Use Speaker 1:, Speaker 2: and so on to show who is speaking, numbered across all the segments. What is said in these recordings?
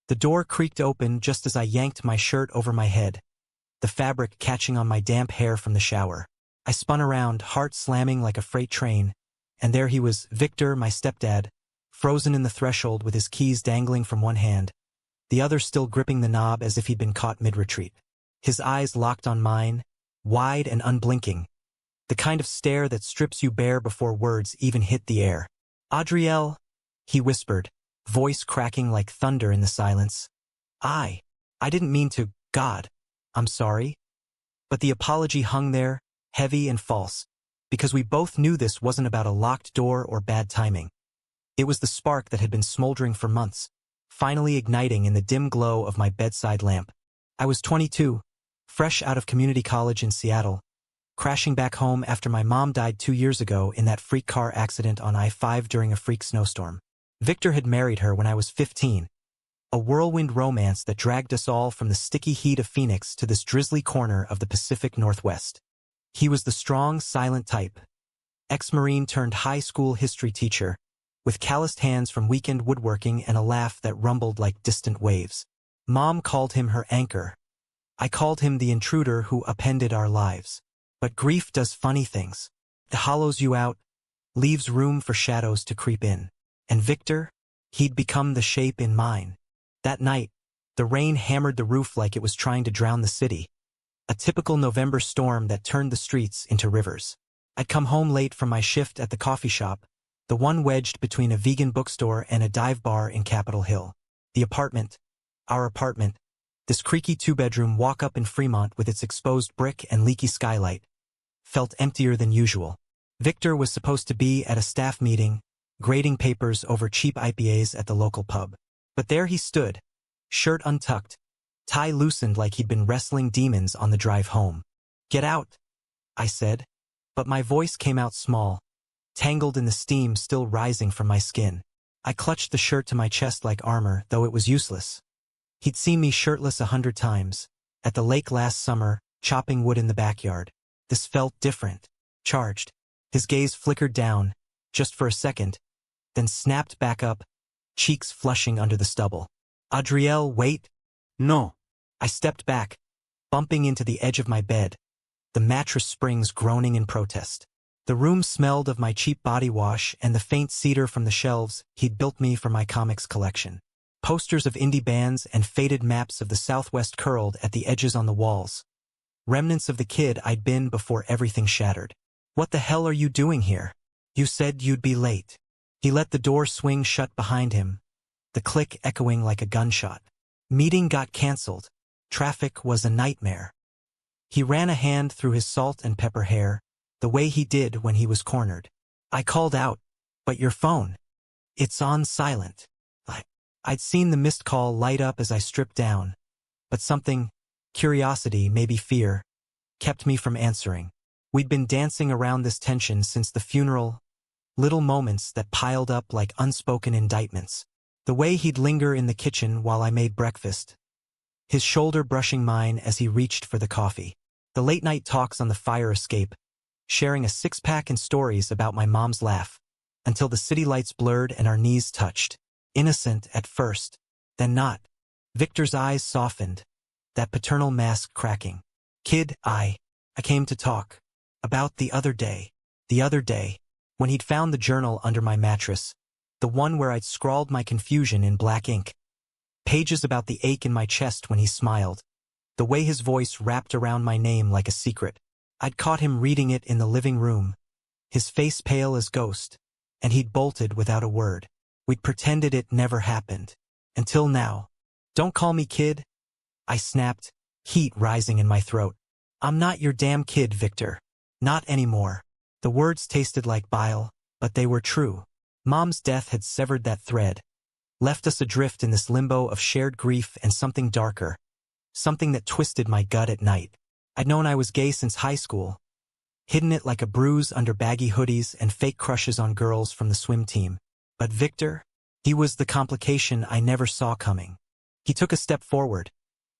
Speaker 1: The door creaked open just as I yanked my shirt over my head, the fabric catching on my damp hair from the shower. I spun around, heart slamming like a freight train, and there he was, Victor, my stepdad, frozen in the threshold with his keys dangling from one hand, the other still gripping the knob as if he'd been caught mid-retreat. His eyes locked on mine, wide and unblinking, the kind of stare that strips you bare before words even hit the air. "Adrielle," he whispered, voice cracking like thunder in the silence. I didn't mean to, God, I'm sorry." But the apology hung there, heavy and false, because we both knew this wasn't about a locked door or bad timing. It was the spark that had been smoldering for months, finally igniting in the dim glow of my bedside lamp. I was 22, fresh out of community college in Seattle, crashing back home after my mom died 2 years ago in that freak car accident on I-5 during a freak snowstorm. Victor had married her when I was 15, a whirlwind romance that dragged us all from the sticky heat of Phoenix to this drizzly corner of the Pacific Northwest. He was the strong, silent type, ex-Marine turned high school history teacher, with calloused hands from weekend woodworking and a laugh that rumbled like distant waves. Mom called him her anchor. I called him the intruder who upended our lives. But grief does funny things. It hollows you out, leaves room for shadows to creep in. And Victor, he'd become the shape in mine. That night, the rain hammered the roof like it was trying to drown the city. A typical November storm that turned the streets into rivers. I'd come home late from my shift at the coffee shop, the one wedged between a vegan bookstore and a dive bar in Capitol Hill. The apartment, our apartment, this creaky two-bedroom walk-up in Fremont with its exposed brick and leaky skylight, felt emptier than usual. Victor was supposed to be at a staff meeting, grading papers over cheap IPAs at the local pub. But there he stood, shirt untucked, tie loosened like he'd been wrestling demons on the drive home. "Get out," I said, but my voice came out small, tangled in the steam still rising from my skin. I clutched the shirt to my chest like armor, though it was useless. He'd seen me shirtless 100 times, at the lake last summer, chopping wood in the backyard. This felt different, charged. His gaze flickered down, just for a second, then snapped back up, cheeks flushing under the stubble. "Adrielle, wait." "No." I stepped back, bumping into the edge of my bed, the mattress springs groaning in protest. The room smelled of my cheap body wash and the faint cedar from the shelves he'd built me for my comics collection. Posters of indie bands and faded maps of the Southwest curled at the edges on the walls. Remnants of the kid I'd been before everything shattered. "What the hell are you doing here? You said you'd be late." He let the door swing shut behind him, the click echoing like a gunshot. "Meeting got canceled. Traffic was a nightmare." He ran a hand through his salt and pepper hair, the way he did when he was cornered. I called out, "But your phone. It's on silent." I'd seen the missed call light up as I stripped down, but something, curiosity, maybe fear, kept me from answering. We'd been dancing around this tension since the funeral, little moments that piled up like unspoken indictments. The way he'd linger in the kitchen while I made breakfast, his shoulder brushing mine as he reached for the coffee. The late-night talks on the fire escape, sharing a six-pack and stories about my mom's laugh, until the city lights blurred and our knees touched. Innocent at first, then not. Victor's eyes softened, that paternal mask cracking. "Kid, I came to talk about the other day, when he'd found the journal under my mattress, the one where I'd scrawled my confusion in black ink. Pages about the ache in my chest when he smiled, the way his voice wrapped around my name like a secret. I'd caught him reading it in the living room, his face pale as ghost, and he'd bolted without a word. We'd pretended it never happened. Until now. "Don't call me kid," I snapped, heat rising in my throat. "I'm not your damn kid, Victor. Not anymore." The words tasted like bile, but they were true. Mom's death had severed that thread, left us adrift in this limbo of shared grief and something darker, something that twisted my gut at night. I'd known I was gay since high school, hidden it like a bruise under baggy hoodies and fake crushes on girls from the swim team. But Victor, he was the complication I never saw coming. He took a step forward,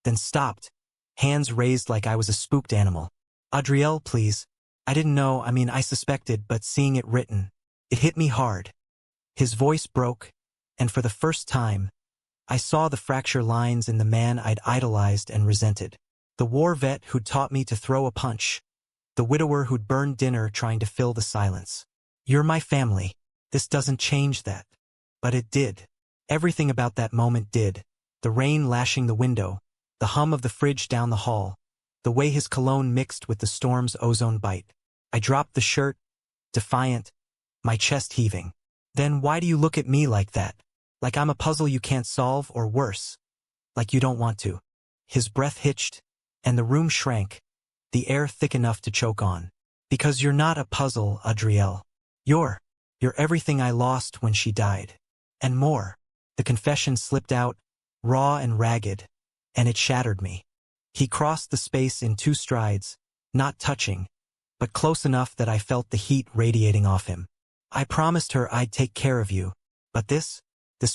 Speaker 1: then stopped, hands raised like I was a spooked animal. "Adrielle, please. I didn't know, I suspected, but seeing it written, it hit me hard." His voice broke, and for the first time, I saw the fracture lines in the man I'd idolized and resented. The war vet who'd taught me to throw a punch. The widower who'd burned dinner trying to fill the silence. You're my family. This doesn't change that. But it did. Everything about that moment did. The rain lashing the window, the hum of the fridge down the hall, the way his cologne mixed with the storm's ozone bite. I dropped the shirt, defiant, my chest heaving. Then why do you look at me like that? Like I'm a puzzle you can't solve, or worse, like you don't want to. His breath hitched, and the room shrank, the air thick enough to choke on. Because you're not a puzzle, Adrielle. You're everything I lost when she died. And more. The confession slipped out, raw and ragged, and it shattered me. He crossed the space in 2 strides, not touching, but close enough that I felt the heat radiating off him. I promised her I'd take care of you, but this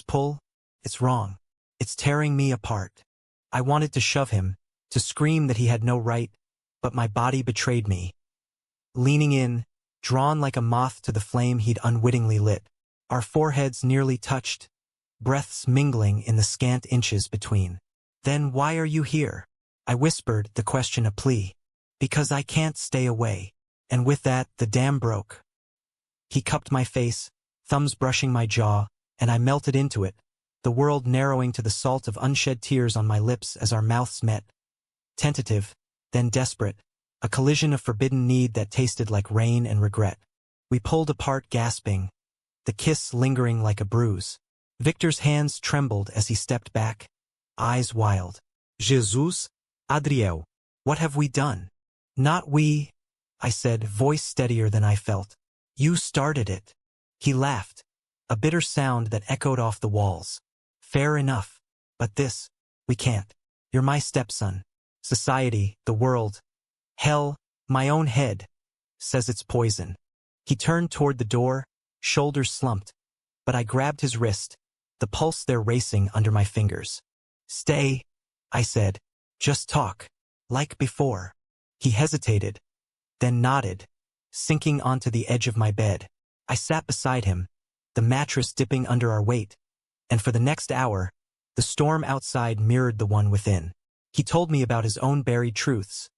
Speaker 1: pull, it's wrong. It's tearing me apart. I wanted to shove him, to scream that he had no right, but my body betrayed me. Leaning in, drawn like a moth to the flame he'd unwittingly lit, our foreheads nearly touched, breaths mingling in the scant inches between. Then why are you here? I whispered, the question a plea. Because I can't stay away. And with that, the dam broke. He cupped my face, thumbs brushing my jaw, and I melted into it, the world narrowing to the salt of unshed tears on my lips as our mouths met. Tentative, then desperate, a collision of forbidden need that tasted like rain and regret. We pulled apart gasping, the kiss lingering like a bruise. Victor's hands trembled as he stepped back, eyes wild. Jesus, Adrielle, what have we done? Not we, I said, voice steadier than I felt. You started it. He laughed, a bitter sound that echoed off the walls. Fair enough, but this, we can't. You're my stepson. Society, the world, hell, my own head, says it's poison. He turned toward the door, shoulders slumped, but I grabbed his wrist, the pulse there racing under my fingers. Stay, I said. Just talk, like before. He hesitated, then nodded, sinking onto the edge of my bed. I sat beside him, the mattress dipping under our weight, and for the next hour, the storm outside mirrored the one within. He told me about his own buried truths,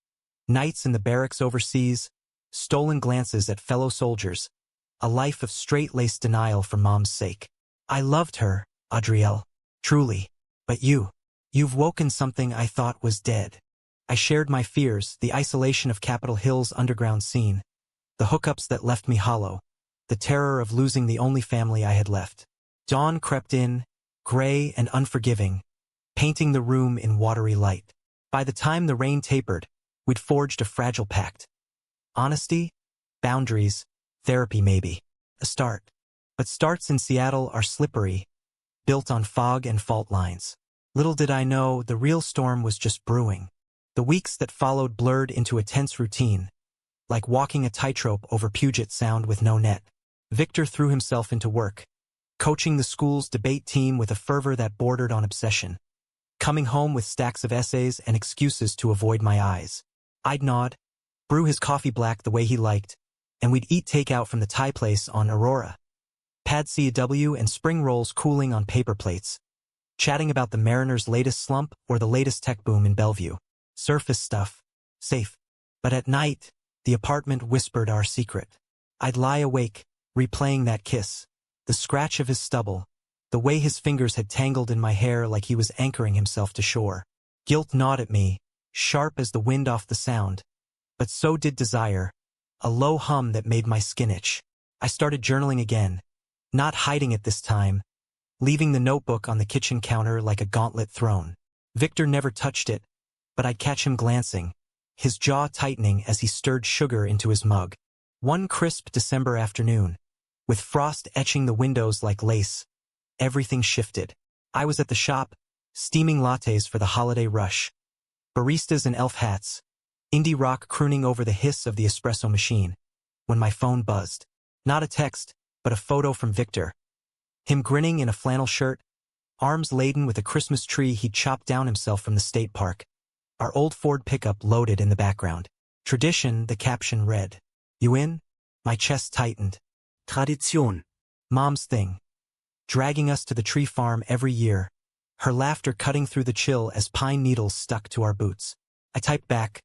Speaker 1: nights in the barracks overseas, stolen glances at fellow soldiers, a life of straight-laced denial for Mom's sake. I loved her, Adrielle, truly, but you've woken something I thought was dead. I shared my fears, the isolation of Capitol Hill's underground scene, the hookups that left me hollow, the terror of losing the only family I had left. Dawn crept in, gray and unforgiving, painting the room in watery light. By the time the rain tapered, we'd forged a fragile pact. Honesty, boundaries, therapy maybe. A start. But starts in Seattle are slippery, built on fog and fault lines. Little did I know the real storm was just brewing. The weeks that followed blurred into a tense routine, like walking a tightrope over Puget Sound with no net. Victor threw himself into work, coaching the school's debate team with a fervor that bordered on obsession, coming home with stacks of essays and excuses to avoid my eyes. I'd nod, brew his coffee black the way he liked, and we'd eat takeout from the Thai place on Aurora. Pad CW and spring rolls cooling on paper plates, chatting about the Mariners' latest slump or the latest tech boom in Bellevue. Surface stuff, safe. But at night, the apartment whispered our secret. I'd lie awake, replaying that kiss, the scratch of his stubble, the way his fingers had tangled in my hair like he was anchoring himself to shore. Guilt gnawed at me, sharp as the wind off the sound. But so did desire, a low hum that made my skin itch. I started journaling again, not hiding it this time, leaving the notebook on the kitchen counter like a gauntlet thrown. Victor never touched it, but I'd catch him glancing, his jaw tightening as he stirred sugar into his mug. One crisp December afternoon, with frost etching the windows like lace, everything shifted. I was at the shop, steaming lattes for the holiday rush. Baristas in elf hats, indie rock crooning over the hiss of the espresso machine, when my phone buzzed. Not a text, but a photo from Victor. Him grinning in a flannel shirt, arms laden with a Christmas tree he'd chopped down himself from the state park. Our old Ford pickup loaded in the background. Tradition, the caption read. You in? My chest tightened. Tradition. Mom's thing. Dragging us to the tree farm every year. her laughter cutting through the chill as pine needles stuck to our boots. I typed back,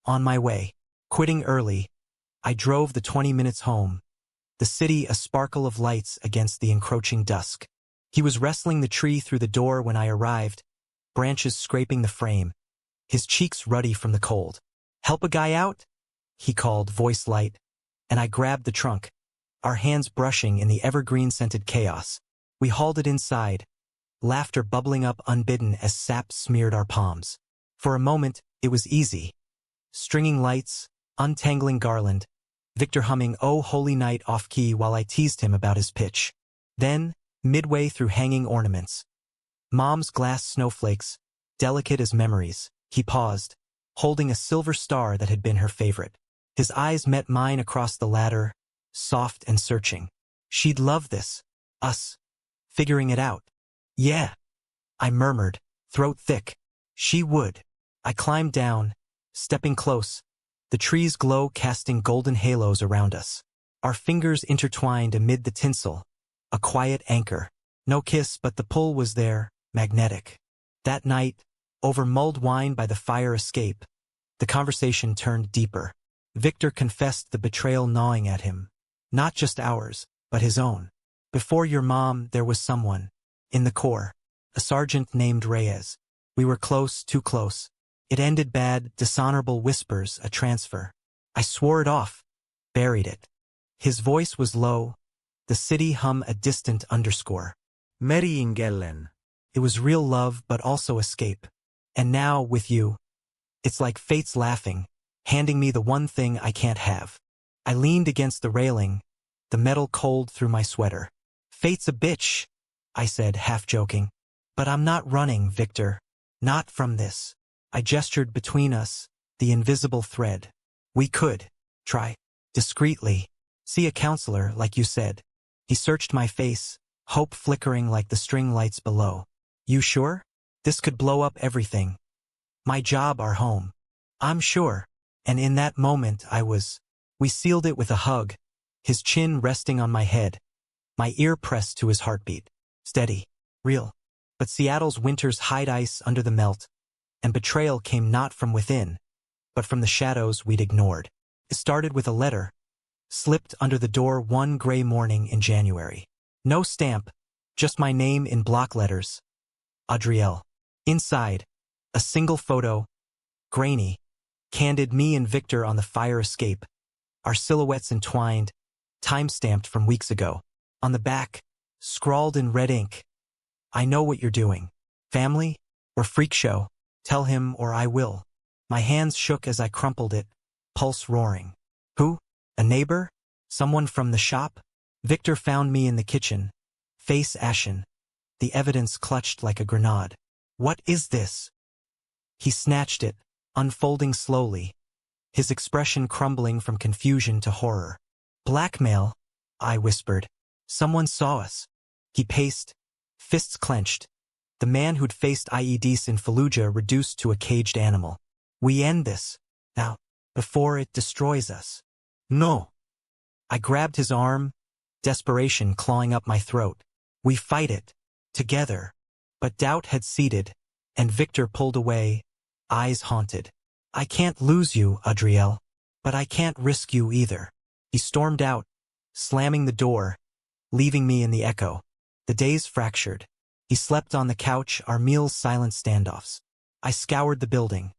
Speaker 1: "On my way." Quitting early, I drove the 20 minutes home, the city a sparkle of lights against the encroaching dusk. He was wrestling the tree through the door when I arrived, branches scraping the frame, his cheeks ruddy from the cold. "Help a guy out?" he called, voice light, and I grabbed the trunk, our hands brushing in the evergreen-scented chaos. We hauled it inside, laughter bubbling up unbidden as sap smeared our palms. For a moment, it was easy. Stringing lights, untangling garland, Victor humming "Oh Holy Night" off-key while I teased him about his pitch. Then, midway through hanging ornaments, Mom's glass snowflakes, delicate as memories, he paused, holding a silver star that had been her favorite. His eyes met mine across the ladder, soft and searching. She'd love this. Us. Figuring it out. "Yeah," I murmured, throat thick. "She would." I climbed down, stepping close, the tree's glow casting golden halos around us. Our fingers intertwined amid the tinsel, a quiet anchor. No kiss, but the pull was there, magnetic. That night, over mulled wine by the fire escape, the conversation turned deeper. Victor confessed the betrayal gnawing at him. Not just ours, but his own. "Before your mom, there was someone. In the Corps. A sergeant named Reyes. We were close, too close. It ended bad, dishonorable whispers, a transfer. I swore it off. Buried it." His voice was low, the city hum a distant underscore. "Meringellen." It was real love, but also escape. And now, with you, it's like fate's laughing, handing me the one thing I can't have. I leaned against the railing, the metal cold through my sweater. "Fate's a bitch," I said, half joking. "But I'm not running, Victor. Not from this." I gestured between us, the invisible thread. "We could try. Discreetly. See a counselor, like you said." He searched my face, hope flickering like the string lights below. "You sure? This could blow up everything. My job, our home." "I'm sure." And in that moment we sealed it with a hug, his chin resting on my head, my ear pressed to his heartbeat. Steady. Real. But Seattle's winters hide ice under the melt, and betrayal came not from within, but from the shadows we'd ignored. It started with a letter, slipped under the door one gray morning in January. No stamp, just my name in block letters. Adriel. Inside, a single photo, grainy, candid, me and Victor on the fire escape, our silhouettes entwined, time-stamped from weeks ago. On the back, scrawled in red ink, "I know what you're doing. Family or freak show? Tell him or I will." My hands shook as I crumpled it, pulse roaring. "Who? A neighbor? Someone from the shop?" Victor found me in the kitchen, face ashen, the evidence clutched like a grenade. "What is this?" He snatched it, unfolding slowly, his expression crumbling from confusion to horror. "Blackmail," I whispered. "Someone saw us." He paced, fists clenched, the man who'd faced IEDs in Fallujah reduced to a caged animal. "We end this. Now. Before it destroys us." "No." I grabbed his arm, desperation clawing up my throat. "We fight it. Together." But doubt had seeded, and Victor pulled away, eyes haunted. "I can't lose you, Adriel. But I can't risk you either." He stormed out, slamming the door, leaving me in the echo. The days fractured. He slept on the couch, our meals silent standoffs. I scoured the building,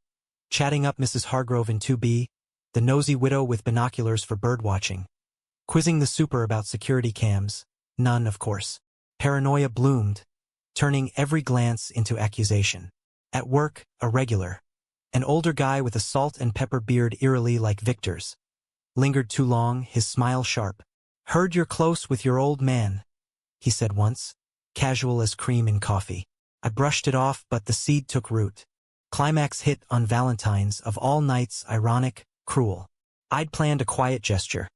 Speaker 1: chatting up Mrs. Hargrove in 2B, the nosy widow with binoculars for birdwatching. Quizzing the super about security cams. None, of course. Paranoia bloomed, turning every glance into accusation. At work, a regular. An older guy with a salt and pepper beard eerily like Victor's. Lingered too long, his smile sharp. "Heard you're close with your old man," he said once, casual as cream in coffee. I brushed it off, but the seed took root. Climax hit on Valentine's, of all nights, ironic, cruel. I'd planned a quiet gesture.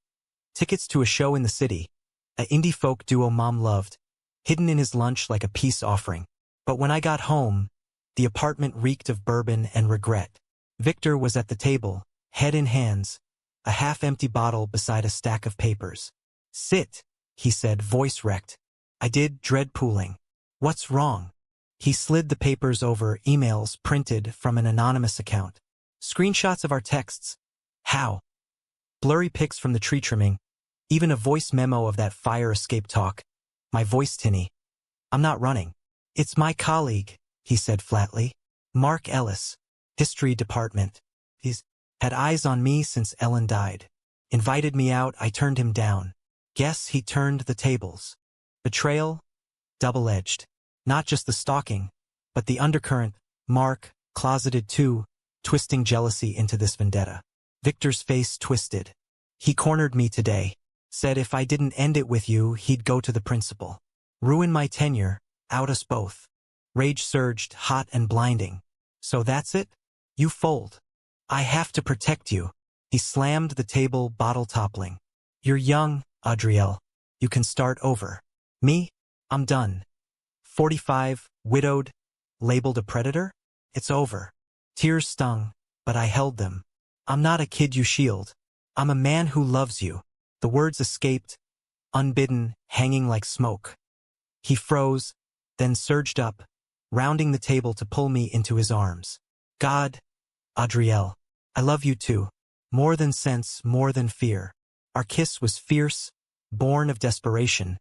Speaker 1: Tickets to a show in the city, a indie folk duo Mom loved, hidden in his lunch like a peace offering. But when I got home, the apartment reeked of bourbon and regret. Victor was at the table, head in hands, a half-empty bottle beside a stack of papers. "Sit," he said, voice wrecked. I did, dread pooling. "What's wrong?" He slid the papers over emails printed from an anonymous account. Screenshots of our texts. How? Blurry pics from the tree trimming. Even a voice memo of that fire escape talk. My voice tinny. I'm not running. It's my colleague, he said flatly. Mark Ellis. History department. He's had eyes on me since Ellen died. Invited me out, I turned him down. Guess he turned the tables. Betrayal? Double-edged. Not just the stalking, but the undercurrent. Mark, closeted too, twisting jealousy into this vendetta. Victor's face twisted. He cornered me today. Said if I didn't end it with you, he'd go to the principal. Ruin my tenure, out us both. Rage surged, hot and blinding. So that's it? You fold. I have to protect you. He slammed the table, bottle toppling. You're young, Adriel. You can start over. Me? I'm done. 45, widowed, labeled a predator? It's over. Tears stung, but I held them. I'm not a kid you shield. I'm a man who loves you. The words escaped, unbidden, hanging like smoke. He froze, then surged up, rounding the table to pull me into his arms. God, Adriel, I love you too. More than sense, more than fear. Our kiss was fierce, born of desperation,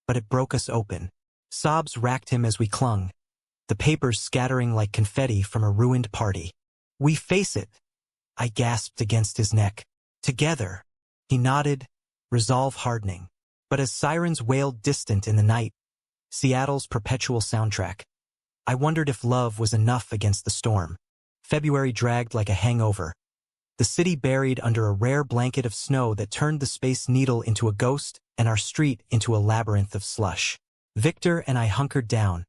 Speaker 1: but it broke us open. Sobs racked him as we clung, the papers scattering like confetti from a ruined party. We face it, I gasped against his neck. Together. He nodded, resolve hardening. But as sirens wailed distant in the night, Seattle's perpetual soundtrack, I wondered if love was enough against the storm. February dragged like a hangover. The city buried under a rare blanket of snow that turned the Space Needle into a ghost and our street into a labyrinth of slush. Victor and I hunkered down,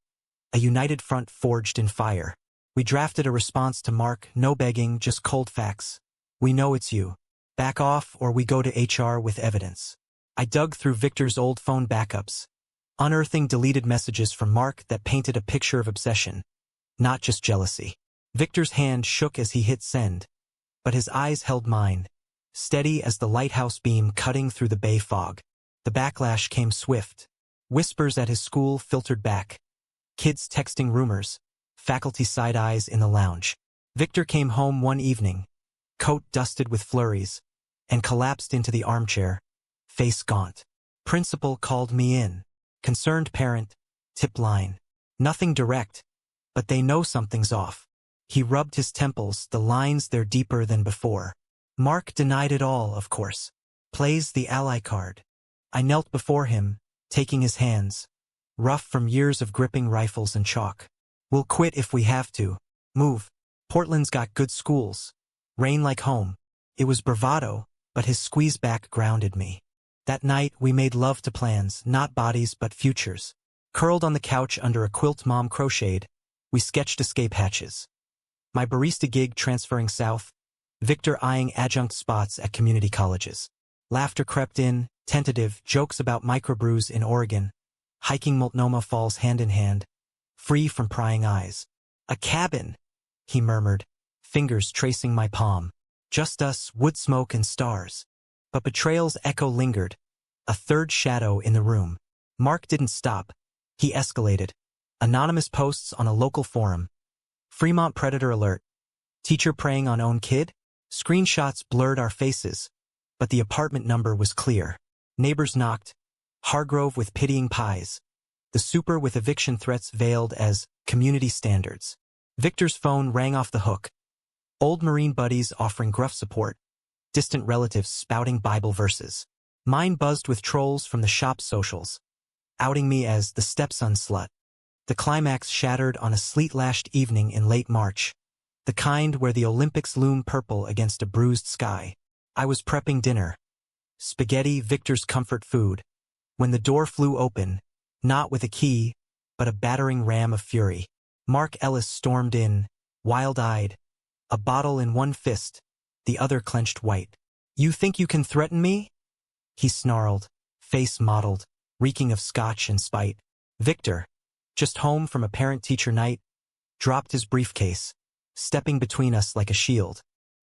Speaker 1: a united front forged in fire. We drafted a response to Mark, no begging, just cold facts. We know it's you. Back off or we go to HR with evidence. I dug through Victor's old phone backups, unearthing deleted messages from Mark that painted a picture of obsession, not just jealousy. Victor's hand shook as he hit send, but his eyes held mine, steady as the lighthouse beam cutting through the bay fog. The backlash came swift. Whispers at his school filtered back. Kids texting rumors, faculty side eyes in the lounge. Victor came home one evening, coat dusted with flurries, and collapsed into the armchair, face gaunt. Principal called me in. Concerned parent, tip line. Nothing direct, but they know something's off. He rubbed his temples, the lines they're deeper than before. Mark denied it all, of course. Plays the ally card. I knelt before him, taking his hands, rough from years of gripping rifles and chalk. We'll quit if we have to. Move. Portland's got good schools. Rain like home. It was bravado, but his squeeze back grounded me. That night, we made love to plans, not bodies but futures. Curled on the couch under a quilt Mom crocheted, we sketched escape hatches. My barista gig transferring south, Victor eyeing adjunct spots at community colleges. Laughter crept in, tentative, jokes about microbrews in Oregon, hiking Multnomah Falls hand in hand, free from prying eyes. A cabin, he murmured, fingers tracing my palm. Just us, wood smoke and stars. But betrayal's echo lingered, a third shadow in the room. Mark didn't stop. He escalated. Anonymous posts on a local forum. Fremont predator alert. Teacher preying on own kid? Screenshots blurred our faces, but the apartment number was clear. Neighbors knocked. Hargrove with pitying pies. The super with eviction threats veiled as community standards. Victor's phone rang off the hook. Old Marine buddies offering gruff support. Distant relatives spouting Bible verses. Mine buzzed with trolls from the shop's socials, outing me as the stepson slut. The climax shattered on a sleet-lashed evening in late March, the kind where the Olympics loom purple against a bruised sky. I was prepping dinner. Spaghetti, Victor's comfort food, when the door flew open, not with a key, but a battering ram of fury. Mark Ellis stormed in, wild-eyed, a bottle in one fist, the other clenched white. You think you can threaten me? He snarled, face mottled, reeking of scotch and spite. Victor, just home from a parent-teacher night, dropped his briefcase, stepping between us like a shield.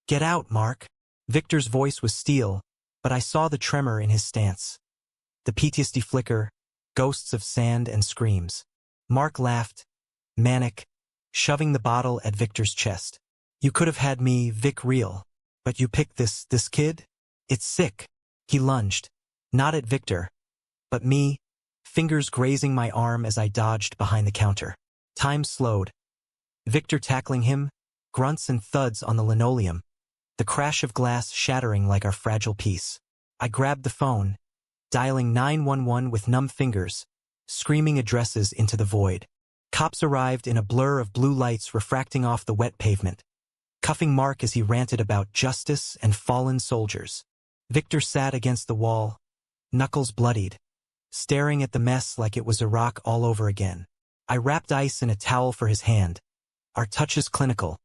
Speaker 1: Get out, Mark. Victor's voice was steel, but I saw the tremor in his stance. The PTSD flicker, ghosts of sand and screams. Mark laughed, manic, shoving the bottle at Victor's chest. You could have had me, Vic, real. But you picked this kid? It's sick. He lunged. Not at Victor, but me, fingers grazing my arm as I dodged behind the counter. Time slowed. Victor tackling him, grunts and thuds on the linoleum, the crash of glass shattering like our fragile piece. I grabbed the phone, dialing 911 with numb fingers, screaming addresses into the void. Cops arrived in a blur of blue lights refracting off the wet pavement, cuffing Mark as he ranted about justice and fallen soldiers. Victor sat against the wall, knuckles bloodied, staring at the mess like it was Iraq all over again. I wrapped ice in a towel for his hand, our touches clinical,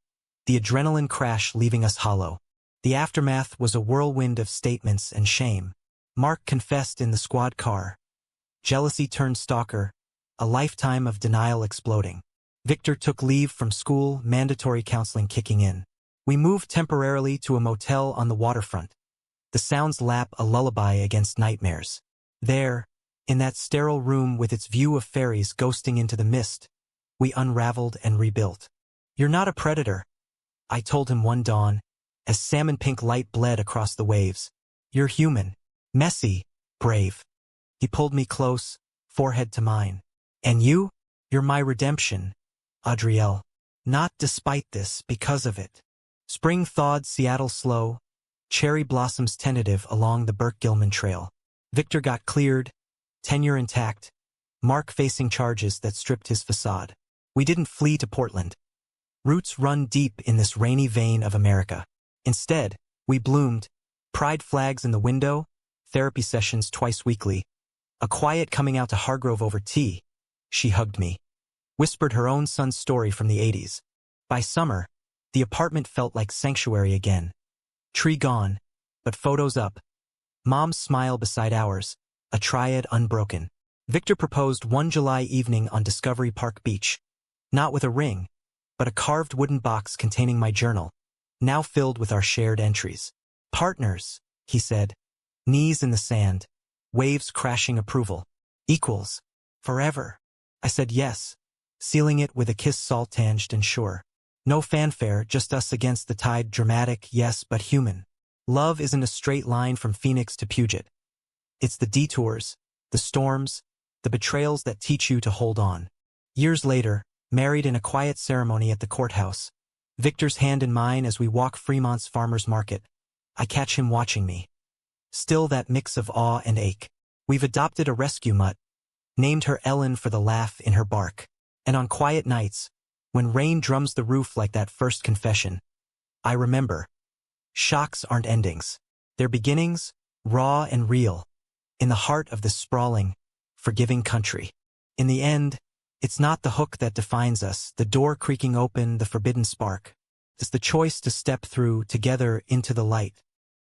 Speaker 1: the adrenaline crash leaving us hollow. The aftermath was a whirlwind of statements and shame. Mark confessed in the squad car. Jealousy turned stalker, a lifetime of denial exploding. Victor took leave from school, mandatory counseling kicking in. We moved temporarily to a motel on the waterfront. The sounds lap a lullaby against nightmares. There, in that sterile room with its view of fairies ghosting into the mist, we unraveled and rebuilt. You're not a predator, I told him one dawn, as salmon-pink light bled across the waves. You're human, messy, brave. He pulled me close, forehead to mine. And you're my redemption, Adrielle. Not despite this, because of it. Spring thawed Seattle slow, cherry blossoms tentative along the Burke-Gilman Trail. Victor got cleared, tenure intact, Mark facing charges that stripped his facade. We didn't flee to Portland. Roots run deep in this rainy vein of America. Instead, we bloomed, pride flags in the window, therapy sessions twice weekly, a quiet coming out to Hargrove over tea. She hugged me, whispered her own son's story from the 80s. By summer, the apartment felt like sanctuary again. Tree gone, but photos up. Mom's smile beside ours, a triad unbroken. Victor proposed one July evening on Discovery Park Beach. Not with a ring, but a carved wooden box containing my journal, now filled with our shared entries. Partners, he said, knees in the sand, waves crashing approval. Equals, forever. I said yes, sealing it with a kiss salt-tinged and sure. No fanfare, just us against the tide, dramatic, yes, but human. Love isn't a straight line from Phoenix to Puget. It's the detours, the storms, the betrayals that teach you to hold on. Years later, married in a quiet ceremony at the courthouse, Victor's hand in mine as we walk Fremont's farmers market, I catch him watching me. Still that mix of awe and ache. We've adopted a rescue mutt, named her Ellen for the laugh in her bark. And on quiet nights, when rain drums the roof like that first confession, I remember. Shocks aren't endings. They're beginnings, raw and real, in the heart of this sprawling, forgiving country. In the end, it's not the hook that defines us, the door creaking open, the forbidden spark. It's the choice to step through together into the light.